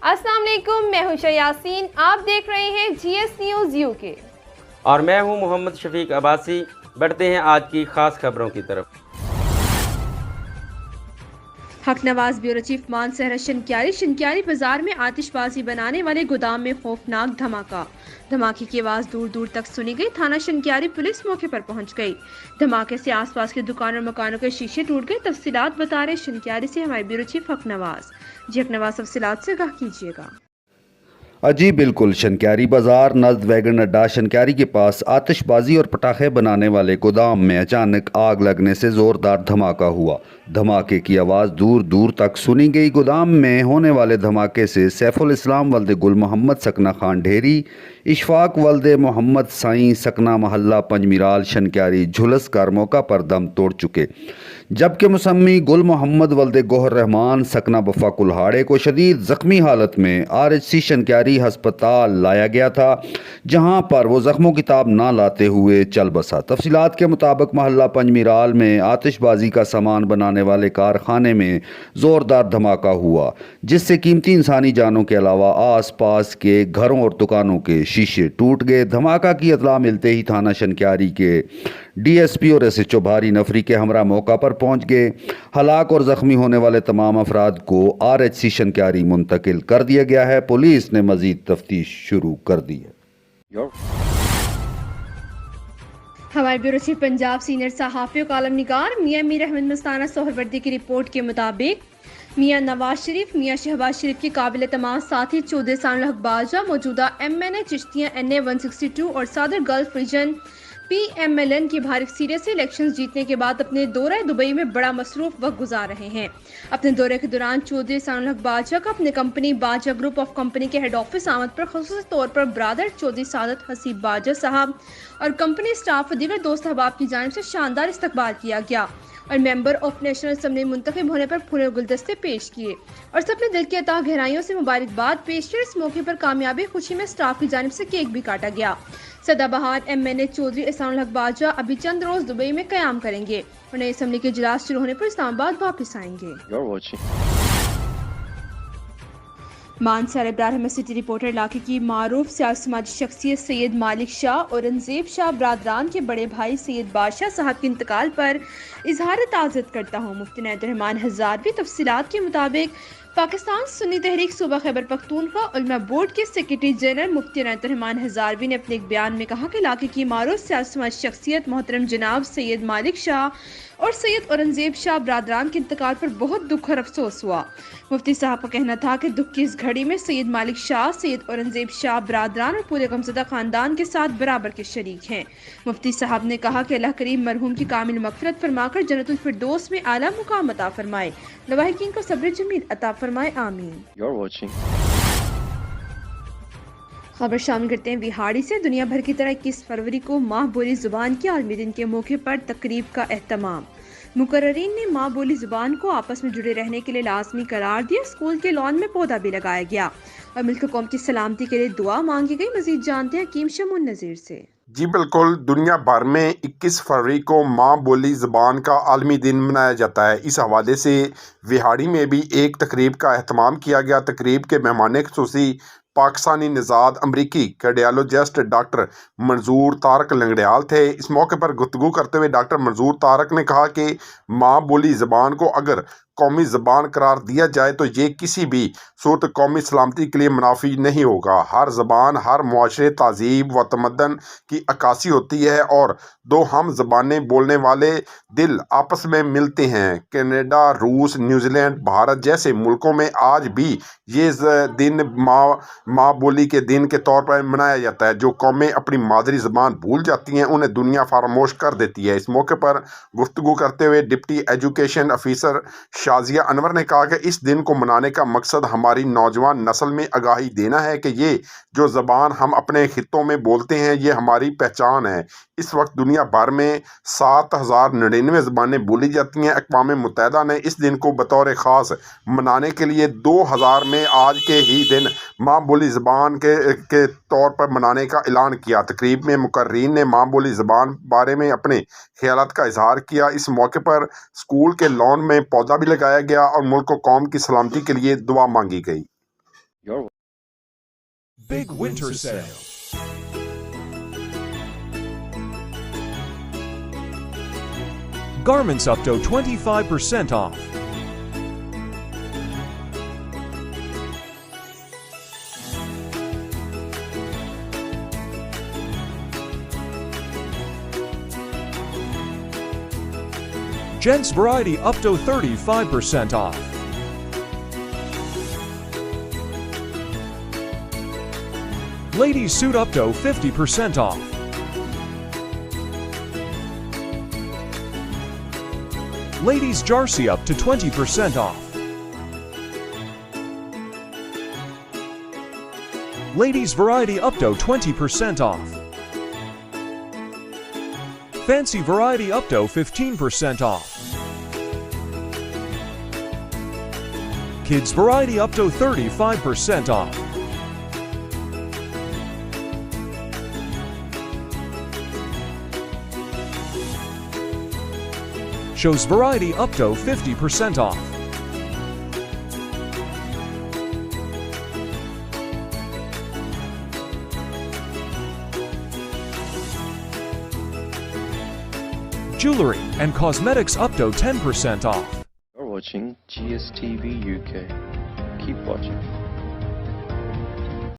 अस्सलाम वालेकुम, मैं हूं यासीन। आप देख रहे हैं GS न्यूज़ UK और मैं हूं मोहम्मद शफीक अब्बासी। बढ़ते हैं आज की खास खबरों की तरफ। हक नवाज ब्यूरो चीफ मानसहरा शनक्यारी बाजार में आतिशबाजी बनाने वाले गोदाम में खौफनाक धमाके की आवाज दूर दूर तक सुनी गई। थाना शनक्यारी पुलिस मौके पर पहुंच गई। धमाके से आसपास की दुकानों और मकानों के शीशे टूट गए। तफसीलात बता रहे शनक्यारी से हमारे ब्यूरो चीफ हक नवाज। तफसीलात से आगाह कीजिएगा। जी बिल्कुल, शनक्यारी बाजार नज़द वैगन अड्डा शनक्यारी के पास आतिशबाजी और पटाखे बनाने वाले गोदाम में अचानक आग लगने से ज़ोरदार धमाका हुआ। धमाके की आवाज़ दूर दूर तक सुनी गई। गोदाम में होने वाले धमाके से सैफुल इस्लाम वल्दे गुल मोहम्मद सकना खान ढेरी, इशफाक वल्दे मोहम्मद साईं सकना महल्ला पंजमीराल शनक्यारी झुलस कर मौका पर दम तोड़ चुके, जबकि मुसम्मी गुल मोहम्मद वल्दे गोहर रहमान सकना बफा कुल्हाड़े को शदीद ज़ख्मी हालत में RHC शनक्यारी हस्पताल लाया गया था, जहां पर वो ज़ख्मों की ताब ना लाते हुए चल बसा। तफसीलात के मुताबिक महल्ला पंजमीराल में आतिशबाजी का सामान बनाने वाले कारखाने में ज़ोरदार धमाका हुआ, जिससे कीमती इंसानी जानों के अलावा आस पास के घरों और दुकानों के शीशे टूट गए। धमाका की इत्तला मिलते ही थाना शनक्यारी के DSP और SHO भारी नफरी के हमरा मौका पर पहुंच गए। हलाक और ज़ख्मी होने वाले तमाम अफराद को RHC शनक्यारी मुंतकिल कर दिया गया है। पुलिस ने मजीद तफ्तीश शुरू कर दी है। हमारे ब्यूरो चीफ पंजाब सीनियर सहाफ़ी और कॉलम निगार मियां मीर अहमद मस्ताना सोहरवर्दी की रिपोर्ट के मुताबिक मियां नवाज शरीफ, मियां शहबाज शरीफ के काबिल तमाम साथी चौधरी सानुल हक बाजा, मौजूदा MNA चिश्तियाँ NA 162 और सदर गल्फ रीजन PMLN की भारी सीरीज से इलेक्शन जीतने के बाद अपने दौरे दुबई में बड़ा मसरूफ वक्त गुजार रहे हैं। अपने दौरे के दौरान चौधरी सानुल हक बाजा का अपने कंपनी बाजा ग्रुप ऑफ कंपनी के हेड ऑफिस आमद पर खुसूसी तौर पर ब्रादर चौधरी सादत हसीब बाजा साहब और कंपनी स्टाफ और दीगर दोस्त अहबाब की जानिब से शानदार इस्तकबाल किया गया और मेंबर ऑफ नेशनल असम्बली मुंतखब होने पर फूल और गुलदस्ते पेश किए और सबने दिल की अता गहराइयों से मुबारकबाद पेश की। इस मौके पर कामयाबी खुशी में स्टाफ की जानिब से केक भी काटा गया। सदाबहार MNA चौधरी एहसानुल हक बाजा अभी चंद रोज दुबई में कयाम करेंगे और नई असम्बली के इजलास शुरू होने पर इस्लामाबाद वापस आएंगे। मानसर इब्राहिम सिटी रिपोर्टर इलाके की मारूफ सियासी समाजी शख्सियत सैयद मालिक शाह औरंगजेब शाह बरादरान के बड़े भाई सैयद बादशाह साहब के इंतकाल पर इजहार ताज़ियत करता हूँ। मुफ्ती इनायतुर रहमान हज़ारवी। तफसीलात के मुताबिक पाकिस्तान सुन्नी तहरीक सूबा खैबर पख्तूनख्वा उलमा बोर्ड के सेक्रेटरी जनरल मुफ्ती इनायतुर रहमान हज़ारवी ने अपने एक बयान में कहा कि इलाके की मारूफ सियासी समाजी शख्सियत मोहतरम जनाब सैयद मालिक शाह और सैयद औरंगजेब शाह बरादरान के इंतकाल पर बहुत दुख और अफसोस हुआ। मुफ्ती साहब का कहना था कि दुख की इस घड़ी में सैयद मालिक शाह, सैयद औरंगजेब शाह बरादरान और पूरे गमज़दा खानदान के साथ बराबर के शरीक हैं। मुफ्ती साहब ने कहा कि अल्लाह करीम मरहूम की कामिल मग़फ़िरत फरमाकर जन्नतुल फिरदौस में आला मुकाम अता फरमाए, लवाहिकीन को सब्र जमील अता फरमाए, आमीन। खबर शामिल करते हैं विहाड़ी से। दुनिया भर की तरह 21 फरवरी को माँ बोली ज़ुबान के आलमी दिन के मौके पर तकरीब का एहतमाम। मुकर्ररीन ने माँ बोली ज़ुबान को आपस में जुड़े रहने के लिए लाजमी करार दिया। स्कूल के लॉन में पौधा भी लगाया गया और मुल्क कौम की सलामती के लिए दुआ मांगी गई। मजीद जानते हैं हकीम शमून नज़ीर से। जी बिल्कुल, दुनिया भर में 21 फरवरी को माँ बोली ज़बान का आलमी दिन मनाया जाता है। इस हवाले से विहाड़ी में भी एक तकरीब का एहतमाम किया गया। तकरीब के मेहमान खुसूसी पाकिस्तानी निज़ाद अमरीकी कार्डियोलॉजिस्ट डॉक्टर मंजूर तारक लंगड़ियाल थे। इस मौके पर गुफ्तगू करते हुए डॉक्टर मंजूर तारक ने कहा कि माँ बोली ज़बान को अगर कौमी ज़बान करार दिया जाए तो ये किसी भी सूरत कौमी सलामती के लिए मुनाफी नहीं होगा। हर ज़बान हर मुआशरे तहज़ीब व तमद्दन की अक्कासी होती है और दो हम ज़बानें बोलने वाले दिल आपस में मिलते हैं। कनाडा, रूस, न्यूजीलैंड, भारत जैसे मुल्कों में आज भी ये दिन माँ बोली के दिन के तौर पर मनाया जाता है। जो कौमें अपनी मादरी ज़बान भूल जाती हैं उन्हें दुनिया फरामोश कर देती है। इस मौके पर गुफ्तगू करते हुए deputy education officer Shazia Anwar ने कहा कि इस दिन को मनाने का मकसद हमारी नौजवान नस्ल में आगाही देना है कि ये जो ज़बान हम अपने खित्तों में बोलते हैं ये हमारी पहचान है। इस वक्त दुनिया भर में 7099 ज़बानें बोली जाती हैं। अक़वाम मुत्तहिदा ने इस दिन को बतौर ख़ास मनाने के लिए 2000 में आज के ही दिन माँ बोली ज़बान के तौर पर मनाने का ऐलान किया। तकरीब में मुकर्रीन ने माँ बोली ज़बान बारे में अपने ख्यालात का इजहार किया। इस मौके पर स्कूल के लॉन में पौधा भी लगाया गया और मुल्क व कौम की सलामती के लिए दुआ मांगी गई। Your Big winter sale. Garments up to 25% off. Gents variety up to 35% off. Ladies suit up to 50% off. Ladies jersey up to 20% off. Ladies variety up to 20% off. Fancy variety up to 15% off. Kids variety up to 35% off. Shows variety up to 50% off. Jewelry and cosmetics up to 10% off. You're watching GSTV UK. Keep watching.